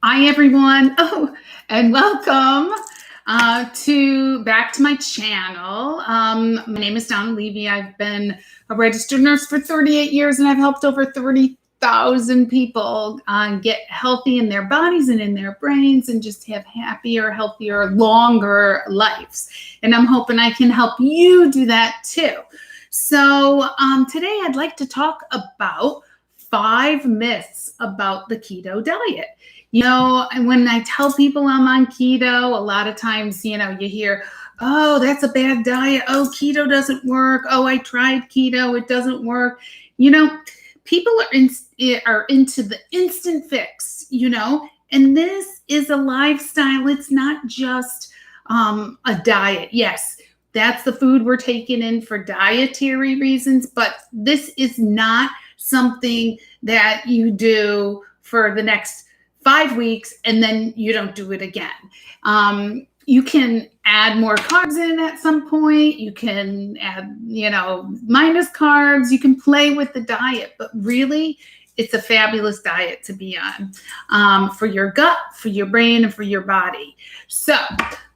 Hi, everyone. Oh, and welcome to back to my channel. My name is Donna Levy. I've been a registered nurse for 38 years, and I've helped over 30,000 people get healthy in their bodies and in their brains and just have happier, healthier, longer lives. And I'm hoping I can help you do that too. So today I'd like to talk about 5 myths about the keto diet. When I tell people I'm on keto, a lot of times, you hear, oh, that's a bad diet. Oh, keto doesn't work. Oh, I tried keto. It doesn't work. People are into the instant fix, and this is a lifestyle. It's not just a diet. Yes, that's the food we're taking in for dietary reasons, but this is not something that you do for the next 5 weeks and then you don't do it again. You can add more carbs in at some point. You can add, minus carbs. You can play with the diet, but really it's a fabulous diet to be on for your gut, for your brain, and for your body. So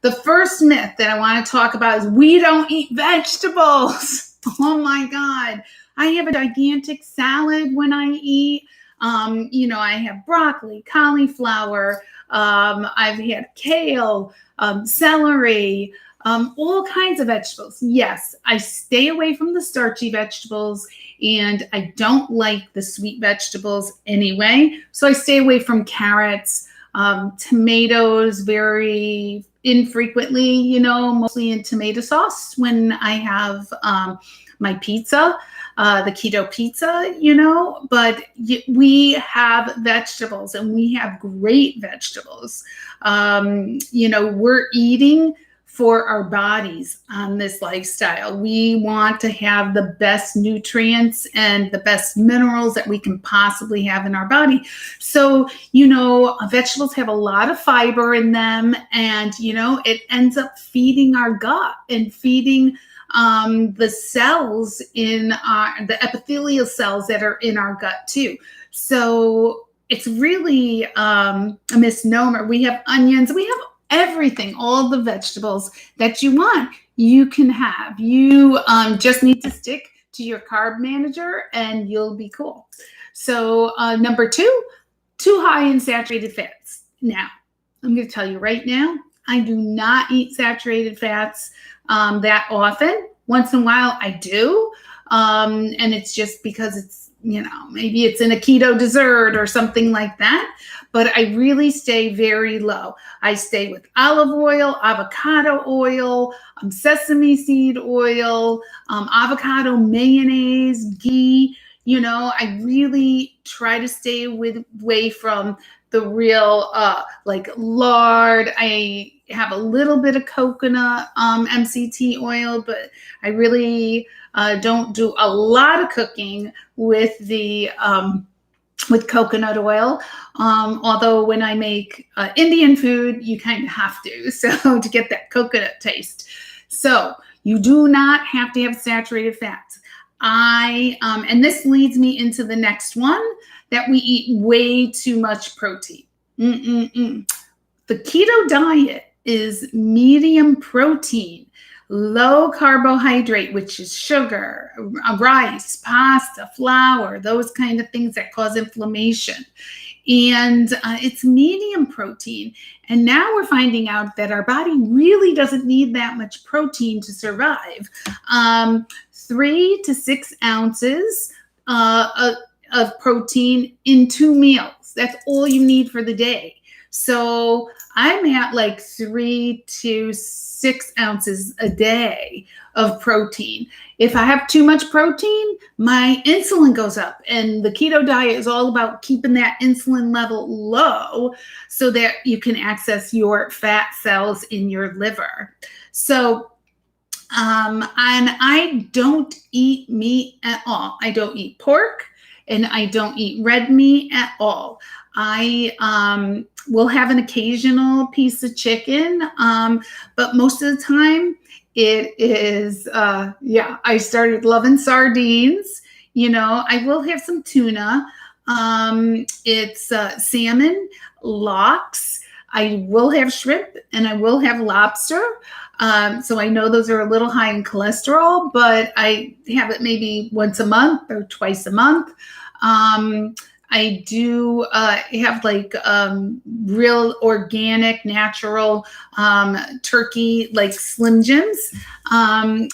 the first myth that I want to talk about is we don't eat vegetables. Oh my God. I have a gigantic salad when I eat. I have broccoli, cauliflower. I've had kale, celery, all kinds of vegetables. Yes, I stay away from the starchy vegetables, and I don't like the sweet vegetables anyway. So I stay away from carrots, tomatoes very infrequently, mostly in tomato sauce when I have my pizza. The keto pizza, but we have vegetables, and we have great vegetables. We're eating for our bodies on this lifestyle. We want to have the best nutrients and the best minerals that we can possibly have in our body. So, vegetables have a lot of fiber in them, and, it ends up feeding our gut and feeding the cells in the epithelial cells that are in our gut too. So it's really a misnomer. We have onions, we have everything, all the vegetables that you want, you can have. You just need to stick to your carb manager and you'll be cool. So number 2, too high in saturated fats. Now, I'm going to tell you right now, I do not eat saturated fats that often. Once in a while I do. And it's just because it's, maybe it's in a keto dessert or something like that. But I really stay very low. I stay with olive oil, avocado oil, sesame seed oil, avocado mayonnaise, ghee. I really try to stay away from the real like lard. I have a little bit of coconut MCT oil, but I really don't do a lot of cooking with the with coconut oil. Although when I make Indian food, you kind of have to, so to get that coconut taste. So you do not have to have saturated fats. And this leads me into the next one, that we eat way too much protein. The keto diet is medium protein, low carbohydrate, which is sugar, rice, pasta, flour, those kind of things that cause inflammation. And it's medium protein. And now we're finding out that our body really doesn't need that much protein to survive. 3 to 6 ounces of protein in 2 meals. That's all you need for the day. So I'm at like 3 to 6 ounces a day of protein. If I have too much protein, my insulin goes up, and the keto diet is all about keeping that insulin level low so that you can access your fat cells in your liver. So and I don't eat meat at all. I don't eat pork, and I don't eat red meat at all. I will have an occasional piece of chicken, but most of the time it is, I started loving sardines. I will have some tuna, It's salmon, lox. I will have shrimp and I will have lobster. So I know those are a little high in cholesterol, but I have it maybe once a month or twice a month. I do have like real organic, natural turkey, like Slim Jims.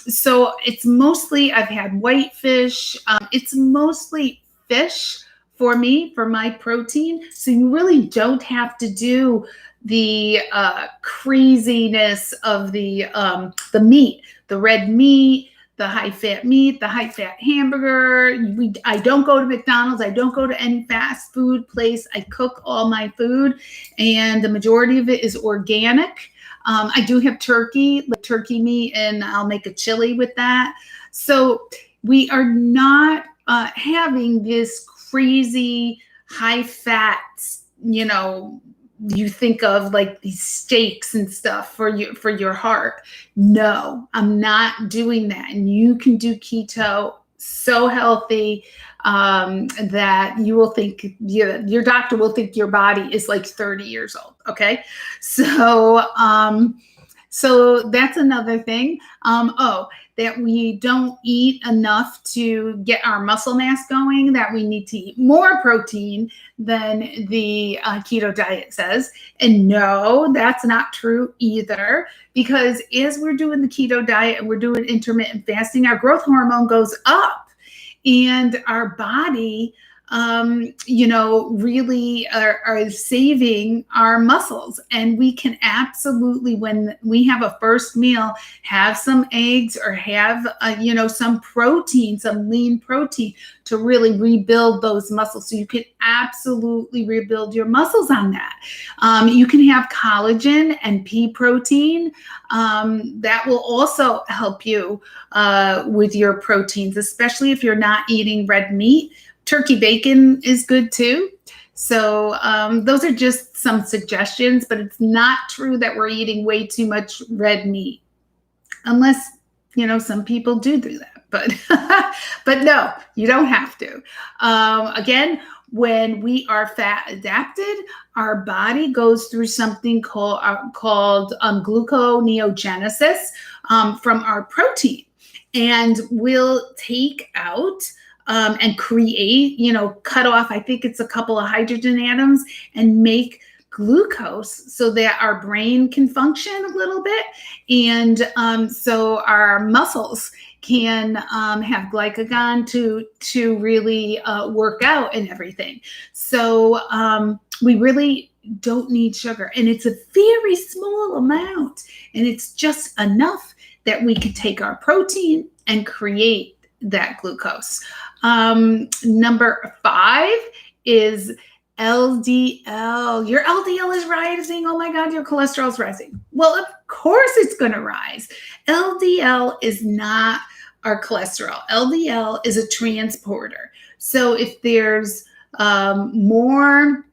So it's mostly, I've had whitefish. It's mostly fish for me, for my protein. So you really don't have to do the craziness of the meat, the red meat, the high fat meat, the high fat hamburger. I don't go to McDonald's. I don't go to any fast food place. I cook all my food, and the majority of it is organic. I do have turkey, like turkey meat, and I'll make a chili with that. So we are not having this crazy high fats, you think of like these steaks and stuff for your heart. No, I'm not doing that. And you can do keto so healthy that you will think your doctor will think your body is like 30 years old. Okay. So that's another thing. That we don't eat enough to get our muscle mass going, that we need to eat more protein than the keto diet says. And no, that's not true either, because as we're doing the keto diet and we're doing intermittent fasting, our growth hormone goes up and our body really are saving our muscles. And we can absolutely, when we have a first meal, have some eggs or have, some protein, some lean protein to really rebuild those muscles. So you can absolutely rebuild your muscles on that. You can have collagen and pea protein. That will also help you with your proteins, especially if you're not eating red meat. Turkey bacon is good too. So those are just some suggestions, but it's not true that we're eating way too much red meat, unless, some people do that. But but no, you don't have to. Again, when we are fat adapted, our body goes through something called gluconeogenesis from our protein, and will take out and create, cut off, I think it's a couple of hydrogen atoms, and make glucose so that our brain can function a little bit. And so our muscles can have glycagon to really work out and everything. So we really don't need sugar. And it's a very small amount. And it's just enough that we could take our protein and create that glucose. Number 5 is LDL. Your LDL is rising. Oh my God, your cholesterol is rising. Well, of course it's going to rise. LDL is not our cholesterol. LDL is a transporter. So if there's more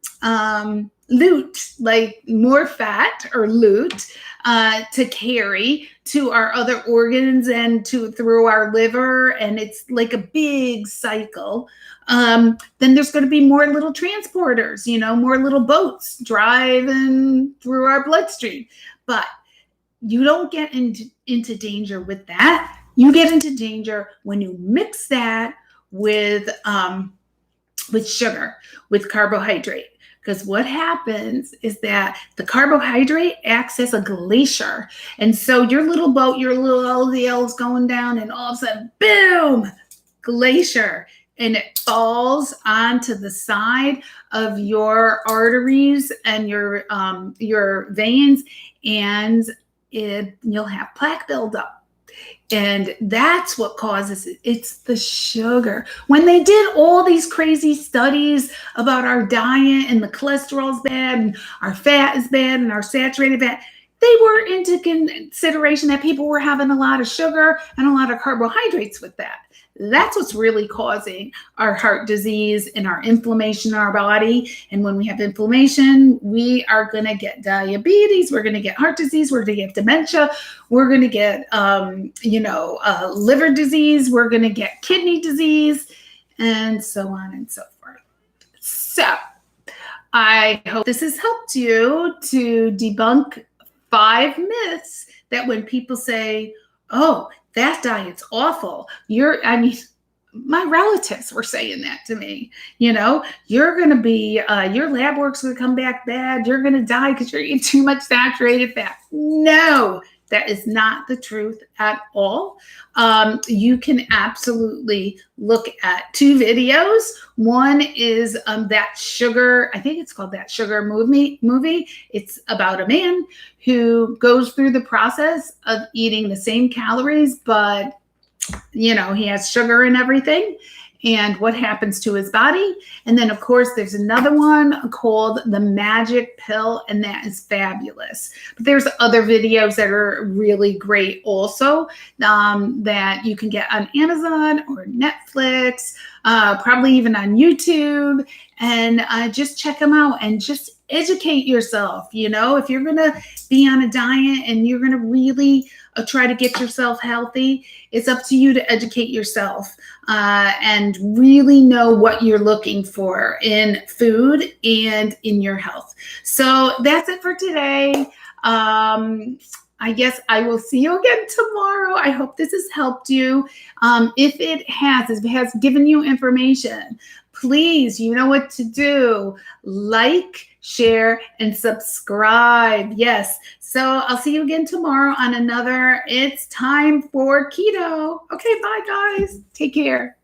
loot, like more fat or loot to carry to our other organs and through our liver, and it's like a big cycle, then there's going to be more little transporters, more little boats driving through our bloodstream. But you don't get into danger with that. You get into danger when you mix that with sugar, with carbohydrate. Because what happens is that the carbohydrate acts as a glacier. And so your little boat, your little LDL is going down, and all of a sudden, boom, glacier. And it falls onto the side of your arteries and your veins, and you'll have plaque buildup. And that's what causes it. It's the sugar. When they did all these crazy studies about our diet and the cholesterol's bad and our fat is bad and our saturated fat, they were into consideration that people were having a lot of sugar and a lot of carbohydrates with that. That's what's really causing our heart disease and our inflammation in our body. And when we have inflammation, we are going to get diabetes. We're going to get heart disease. We're going to get dementia. We're going to get, liver disease. We're going to get kidney disease, and so on and so forth. I hope this has helped you to debunk 5 myths that when people say, oh, that diet's awful, my relatives were saying that to me. You're going to be, your lab work's going to come back bad. You're going to die because you're eating too much saturated fat. No, that is not the truth at all. You can absolutely look at 2 videos. One is That Sugar, I think it's called That Sugar movie. It's about a man who goes through the process of eating the same calories, but he has sugar and everything, and what happens to his body. And then, of course, there's another one called The Magic Pill, and that is fabulous. But there's other videos that are really great also, that you can get on Amazon or Netflix, probably even on YouTube, and just check them out and just educate yourself. If you're going to be on a diet and you're going to really try to get yourself healthy, it's up to you to educate yourself and really know what you're looking for in food and in your health. So that's it for today. I guess I will see you again tomorrow. I hope this has helped you. If it has given you information, please, you know what to do. Like, share, and subscribe. Yes. So I'll see you again tomorrow on another It's Time for Keto. Okay, bye guys. Take care.